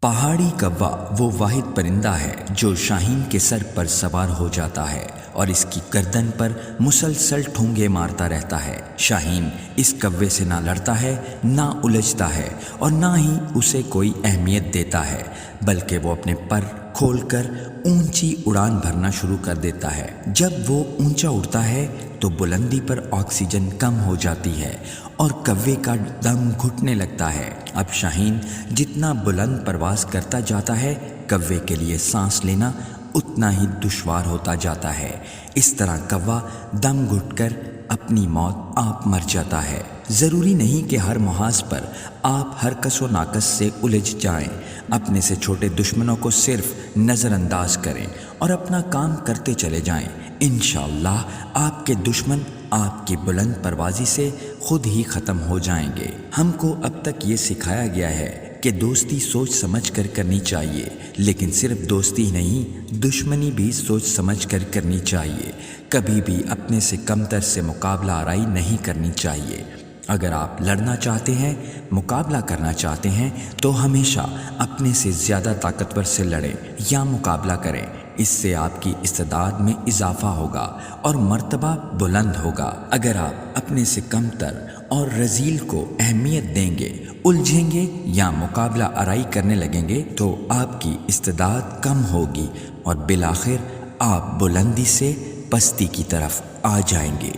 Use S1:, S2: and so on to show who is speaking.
S1: پہاڑی کوا وہ واحد پرندہ ہے جو شاہین کے سر پر سوار ہو جاتا ہے اور اس کی گردن پر مسلسل ٹھونگے مارتا رہتا ہے۔ شاہین اس کوے سے نہ لڑتا ہے، نہ الجھتا ہے اور نہ ہی اسے کوئی اہمیت دیتا ہے، بلکہ وہ اپنے پر کھول کر اونچی اڑان بھرنا شروع کر دیتا ہے۔ جب وہ اونچا اڑتا ہے تو بلندی پر آکسیجن کم ہو جاتی ہے اور کوے کا دم گھٹنے لگتا ہے۔ اب شاہین جتنا بلند پرواز کرتا جاتا ہے، کوے کے لیے سانس لینا اتنا ہی دشوار ہوتا جاتا ہے۔ اس طرح کوا دم گھٹ کر اپنی موت آپ مر جاتا ہے۔ ضروری نہیں کہ ہر محاذ پر آپ ہر کس و ناقص سے الجھ جائیں۔ اپنے سے چھوٹے دشمنوں کو صرف نظر انداز کریں اور اپنا کام کرتے چلے جائیں۔ انشاءاللہ آپ کے دشمن آپ کی بلند پروازی سے خود ہی ختم ہو جائیں گے۔ ہم کو اب تک یہ سکھایا گیا ہے کہ دوستی سوچ سمجھ کر کرنی چاہیے، لیکن صرف دوستی ہی نہیں، دشمنی بھی سوچ سمجھ کر کرنی چاہیے۔ کبھی بھی اپنے سے کمتر سے مقابلہ آرائی نہیں کرنی چاہیے۔ اگر آپ لڑنا چاہتے ہیں، مقابلہ کرنا چاہتے ہیں، تو ہمیشہ اپنے سے زیادہ طاقتور سے لڑیں یا مقابلہ کریں۔ اس سے آپ کی استعداد میں اضافہ ہوگا اور مرتبہ بلند ہوگا۔ اگر آپ اپنے سے کمتر اور رذیل کو اہمیت دیں گے، الجھیں گے یا مقابلہ آرائی کرنے لگیں گے تو آپ کی استعداد کم ہوگی اور بالآخر آپ بلندی سے پستی کی طرف آ جائیں گے۔